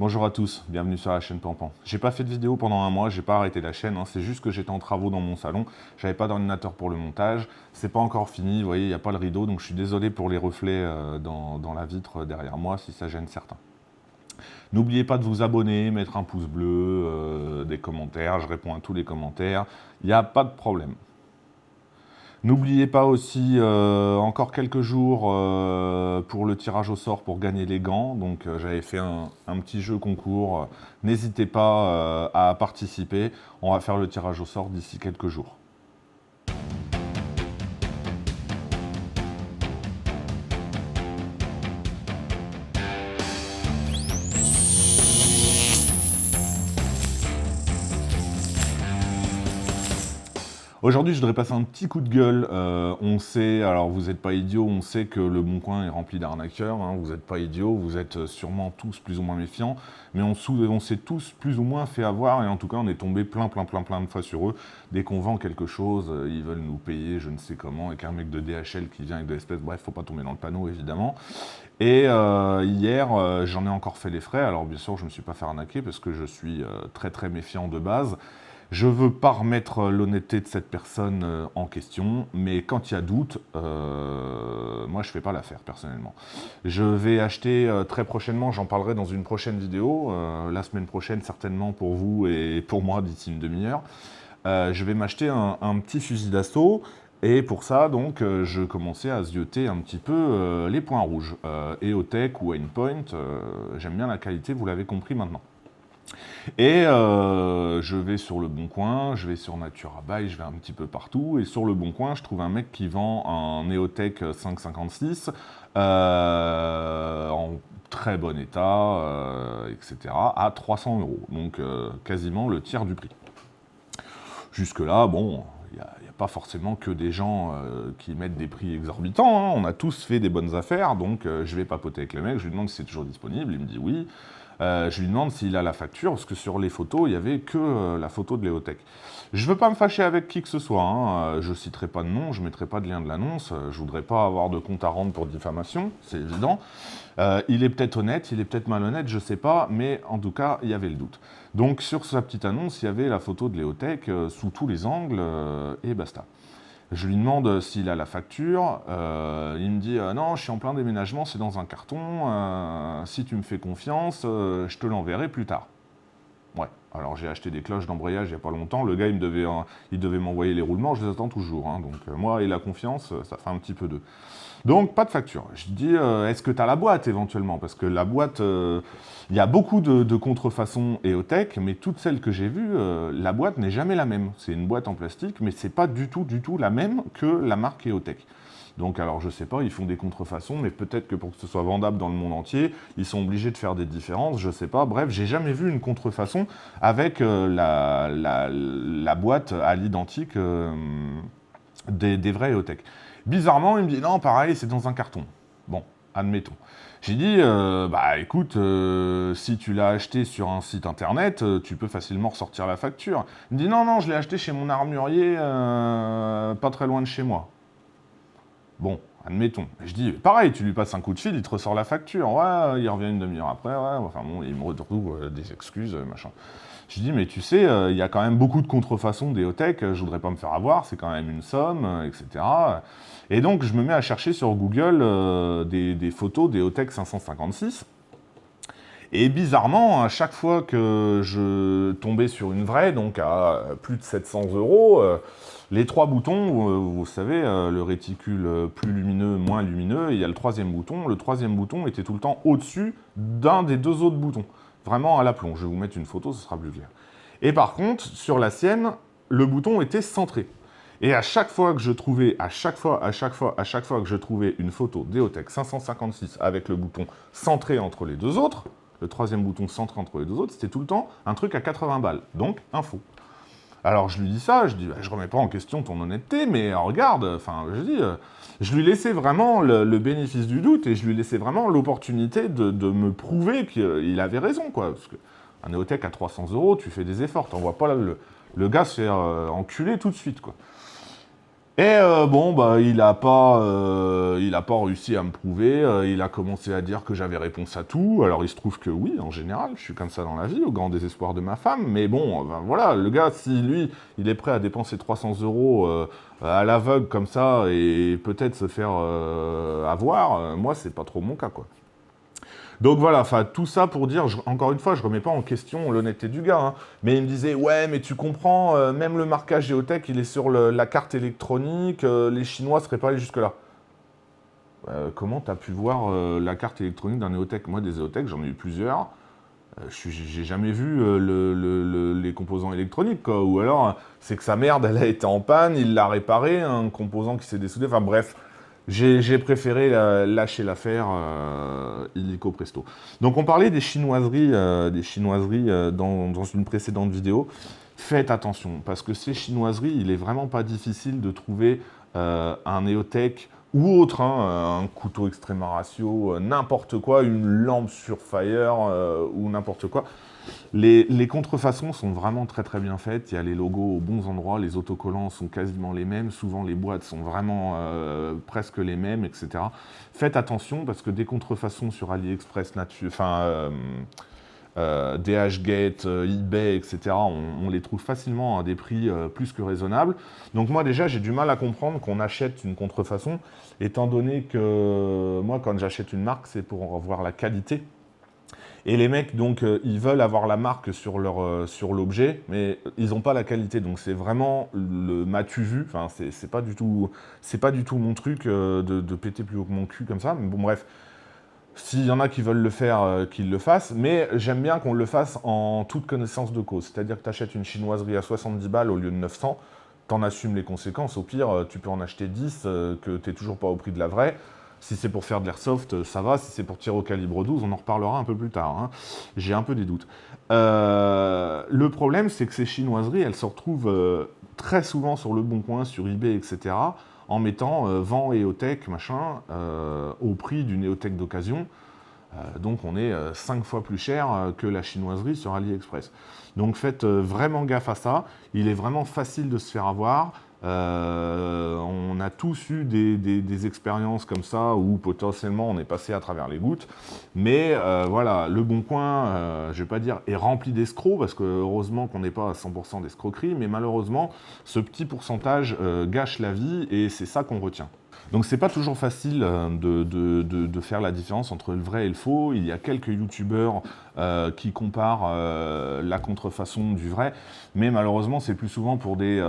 Bonjour à tous, bienvenue sur la chaîne Pampan. J'ai pas fait de vidéo pendant un mois, j'ai pas arrêté la chaîne, c'est juste que j'étais en travaux dans mon salon, j'avais pas d'ordinateur pour le montage, c'est pas encore fini, vous voyez, il n'y a pas le rideau, donc je suis désolé pour les reflets dans la vitre derrière moi si ça gêne certains. N'oubliez pas de vous abonner, mettre un pouce bleu, des commentaires, je réponds à tous les commentaires, il n'y a pas de problème. N'oubliez pas aussi, encore quelques jours pour le tirage au sort pour gagner les gants. Donc j'avais fait un petit jeu concours. N'hésitez pas à participer. On va faire le tirage au sort d'ici quelques jours. Aujourd'hui, je voudrais passer un petit coup de gueule. On sait, alors vous n'êtes pas idiots, on sait que le Bon Coin est rempli d'arnaqueurs. Hein, vous n'êtes pas idiots, vous êtes sûrement tous plus ou moins méfiants. Mais on s'est tous plus ou moins fait avoir. Et en tout cas, on est tombé plein de fois sur eux. Dès qu'on vend quelque chose, ils veulent nous payer, je ne sais comment, avec un mec de DHL qui vient avec de l'espèce. Bref, faut pas tomber dans le panneau, évidemment. Et hier, j'en ai encore fait les frais. Alors bien sûr, je ne me suis pas fait arnaquer parce que je suis très méfiant de base. Je ne veux pas remettre l'honnêteté de cette personne en question, mais quand il y a doute, moi je ne fais pas l'affaire personnellement. Je vais acheter très prochainement, j'en parlerai dans une prochaine vidéo, la semaine prochaine certainement pour vous et pour moi d'ici une demi-heure. Je vais m'acheter un petit fusil d'assaut. Et pour ça, donc, je commençais à zioter un petit peu les points rouges. EOTech ou Aimpoint, j'aime bien la qualité, vous l'avez compris maintenant. Et je vais sur Le Bon Coin, je vais sur NaturaBuy, je vais un petit peu partout. Et sur Le Bon Coin, je trouve un mec qui vend un EOTech 556 en très bon état, etc. à 300 €. Donc quasiment le tiers du prix. Jusque-là, bon, il n'y a pas forcément que des gens qui mettent des prix exorbitants. Hein. On a tous fait des bonnes affaires, donc je vais papoter avec le mec, je lui demande si c'est toujours disponible, il me dit oui. Je lui demande s'il a la facture, parce que sur les photos, il n'y avait que la photo de l'EOTech. Je ne veux pas me fâcher avec qui que ce soit, hein. Je ne citerai pas de nom, je ne mettrai pas de lien de l'annonce, je ne voudrais pas avoir de compte à rendre pour diffamation, c'est évident. Il est peut-être honnête, il est peut-être malhonnête, je ne sais pas, mais en tout cas, il y avait le doute. Donc sur sa petite annonce, il y avait la photo de l'EOTech sous tous les angles, et basta. Je lui demande s'il a la facture, il me dit non, je suis en plein déménagement, c'est dans un carton, si tu me fais confiance, je te l'enverrai plus tard. Ouais, alors j'ai acheté des cloches d'embrayage il n'y a pas longtemps, le gars il devait m'envoyer les roulements, je les attends toujours, hein, donc moi et la confiance, ça fait un petit peu d'eux. Donc, pas de facture. Je dis, est-ce que tu as la boîte éventuellement? Parce que la boîte, il y a beaucoup de contrefaçons EOTech, mais toutes celles que j'ai vues, la boîte n'est jamais la même. C'est une boîte en plastique, mais c'est pas du tout la même que la marque EOTech. Donc, alors, je sais pas, ils font des contrefaçons, mais peut-être que pour que ce soit vendable dans le monde entier, ils sont obligés de faire des différences, je sais pas. Bref, j'ai jamais vu une contrefaçon avec la boîte à l'identique des vrais EOTech. Bizarrement, il me dit non, pareil, c'est dans un carton. Bon, admettons. J'ai dit, bah écoute, si tu l'as acheté sur un site internet, tu peux facilement ressortir la facture. Il me dit non, je l'ai acheté chez mon armurier, pas très loin de chez moi. Bon, admettons. Je dis, pareil, tu lui passes un coup de fil, il te ressort la facture. Ouais, il revient une demi-heure après, ouais, enfin bon, il me retrouve des excuses, machin. Je dis, mais tu sais, il y a quand même beaucoup de contrefaçons d'EOTech, je voudrais pas me faire avoir, c'est quand même une somme, etc. Et donc, je me mets à chercher sur Google des photos d'EOTech 556. Et bizarrement, à chaque fois que je tombais sur une vraie, donc à plus de 700 €, les trois boutons, vous savez, le réticule plus lumineux, moins lumineux, et il y a le troisième bouton. Le troisième bouton était tout le temps au-dessus d'un des deux autres boutons. Vraiment à l'aplomb. Je vais vous mettre une photo, ce sera plus clair. Et par contre, sur la sienne, le bouton était centré. Et à chaque fois que je trouvais, à chaque fois que je trouvais une photo d'EOTech 556 avec le bouton centré entre les deux autres, le troisième bouton centré entre les deux autres, c'était tout le temps un truc à 80 balles. Donc, un faux. Alors je lui dis ça, je dis, bah, je remets pas en question ton honnêteté, mais regarde, enfin, je dis, je lui laissais vraiment le bénéfice du doute et je lui laissais vraiment l'opportunité de me prouver qu'il avait raison, quoi. Parce qu'un EOTech à 300 €, tu fais des efforts, t'envoies pas le gars se faire enculer tout de suite, quoi. Et bon, bah, il a pas réussi à me prouver. Il a commencé à dire que j'avais réponse à tout. Alors, il se trouve que oui, en général, je suis comme ça dans la vie, au grand désespoir de ma femme. Mais bon, ben, voilà, le gars, si lui, il est prêt à dépenser 300 € à l'aveugle comme ça et peut-être se faire avoir, moi, c'est pas trop mon cas, quoi. Donc voilà, enfin tout ça pour dire, encore une fois, je remets pas en question l'honnêteté du gars, hein, mais il me disait, ouais, mais tu comprends, même le marquage Geotech, il est sur la carte électronique, les Chinois seraient pas allés jusque-là. Comment tu as pu voir la carte électronique d'un Neotech? Moi, des Neotech, j'en ai eu plusieurs. J'ai jamais vu les composants électroniques, quoi. Ou alors, c'est que sa merde, elle a été en panne, il l'a réparé, un composant qui s'est dessoudé. Enfin bref, j'ai préféré lâcher l'affaire illico presto. Donc on parlait des chinoiseries, dans une précédente vidéo. Faites attention, parce que ces chinoiseries, il est vraiment pas difficile de trouver un Neotech ou autre, hein, un couteau Extrema Ratio, n'importe quoi, une lampe Surefire ou n'importe quoi. Les contrefaçons sont vraiment très très bien faites, il y a les logos aux bons endroits, les autocollants sont quasiment les mêmes, souvent les boîtes sont vraiment presque les mêmes, etc. Faites attention parce que des contrefaçons sur AliExpress, DHgate, eBay, etc., on les trouve facilement à des prix plus que raisonnables. Donc moi déjà, j'ai du mal à comprendre qu'on achète une contrefaçon, étant donné que moi, quand j'achète une marque, c'est pour voir la qualité. Et les mecs, donc, ils veulent avoir la marque sur l'objet, mais ils n'ont pas la qualité. Donc c'est vraiment le m'as-tu vu. Enfin, c'est pas du tout mon truc de péter plus haut que mon cul comme ça. Mais bon, bref. S'il y en a qui veulent le faire, qu'ils le fassent, mais j'aime bien qu'on le fasse en toute connaissance de cause. C'est-à-dire que tu achètes une chinoiserie à 70 balles au lieu de 900, t'en assumes les conséquences. Au pire, tu peux en acheter 10, que t'es toujours pas au prix de la vraie. Si c'est pour faire de l'airsoft, ça va. Si c'est pour tirer au calibre 12, on en reparlera un peu plus tard, hein. J'ai un peu des doutes. Le problème, c'est que ces chinoiseries, elles se retrouvent très souvent sur le Bon Coin, sur eBay, etc., en mettant vent Eotech, machin, au prix d'une Eotech d'occasion. Donc on est 5 fois plus cher que la chinoiserie sur AliExpress. Donc faites vraiment gaffe à ça. Il est vraiment facile de se faire avoir. On a tous eu des expériences comme ça où potentiellement on est passé à travers les gouttes. Mais voilà, le Bon Coin, je ne vais pas dire est rempli d'escrocs, parce que heureusement qu'on n'est pas à 100% d'escroquerie, mais malheureusement, ce petit pourcentage gâche la vie et c'est ça qu'on retient. Donc c'est pas toujours facile de faire la différence entre le vrai et le faux. Il y a quelques youtubeurs qui comparent la contrefaçon du vrai, mais malheureusement c'est plus souvent pour des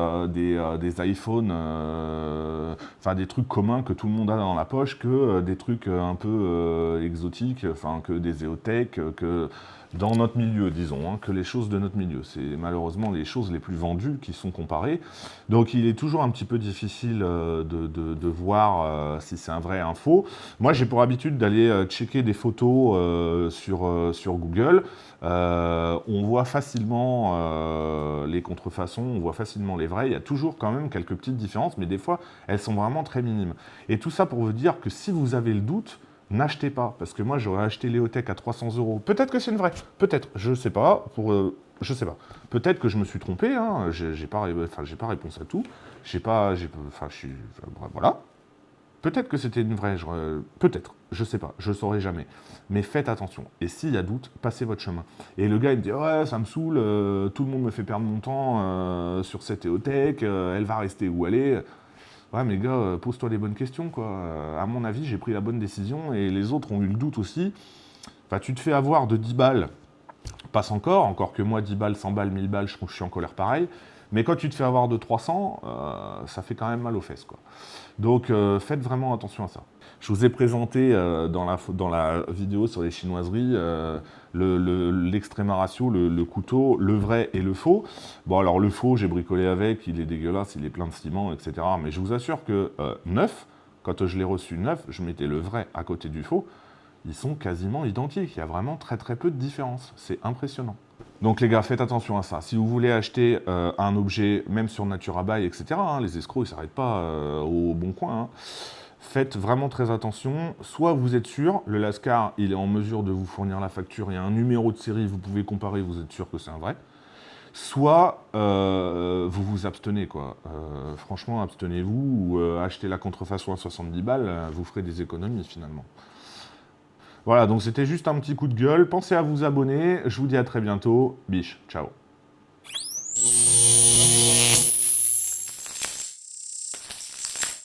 iPhones, enfin des trucs communs que tout le monde a dans la poche, que des trucs un peu exotiques, enfin que des Eotech, que dans notre milieu, disons, hein, que les choses de notre milieu. C'est malheureusement les choses les plus vendues qui sont comparées. Donc il est toujours un petit peu difficile de voir si c'est un vrai un faux. Moi, j'ai pour habitude d'aller checker des photos sur Google. On voit facilement les contrefaçons, on voit facilement les vrais. Il y a toujours quand même quelques petites différences, mais des fois, elles sont vraiment très minimes. Et tout ça pour vous dire que si vous avez le doute, n'achetez pas, parce que moi j'aurais acheté l'Eotech à 300 €. Peut-être que c'est une vraie, peut-être, je sais pas. Je sais pas. Peut-être que je me suis trompé. Hein. J'ai pas réponse à tout. Voilà. Peut-être que c'était une vraie. Peut-être. Je sais pas. Je saurai jamais. Mais faites attention. Et s'il y a doute, passez votre chemin. Et le gars il me dit ouais, ça me saoule. Tout le monde me fait perdre mon temps sur cette Eotech. Elle va rester où elle est. Ouais, mais gars, pose-toi les bonnes questions, quoi. À mon avis, j'ai pris la bonne décision et les autres ont eu le doute aussi. Enfin, tu te fais avoir de 10 balles, passe encore que moi, 10 balles, 100 balles, 1000 balles, je trouve que je suis en colère pareil. Mais quand tu te fais avoir de 300, ça fait quand même mal aux fesses, quoi. Donc, faites vraiment attention à ça. Je vous ai présenté dans la vidéo sur les chinoiseries l'Extrema Ratio, le couteau, le vrai et le faux. Bon, alors le faux, j'ai bricolé avec, il est dégueulasse, il est plein de ciment, etc. Mais je vous assure que neuf, quand je l'ai reçu neuf, je mettais le vrai à côté du faux. Ils sont quasiment identiques. Il y a vraiment très très peu de différence. C'est impressionnant. Donc les gars, faites attention à ça. Si vous voulez acheter un objet, même sur NaturaBuy, etc., hein, les escrocs, ils ne s'arrêtent pas au Bon Coin, hein. Faites vraiment très attention. Soit vous êtes sûr, le Lascar, il est en mesure de vous fournir la facture, il y a un numéro de série, vous pouvez comparer, vous êtes sûr que c'est un vrai. soit vous vous abstenez, quoi. Franchement, abstenez-vous ou achetez la contrefaçon à 70 balles, vous ferez des économies finalement. Voilà, donc c'était juste un petit coup de gueule. Pensez à vous abonner. Je vous dis à très bientôt. Biche, ciao.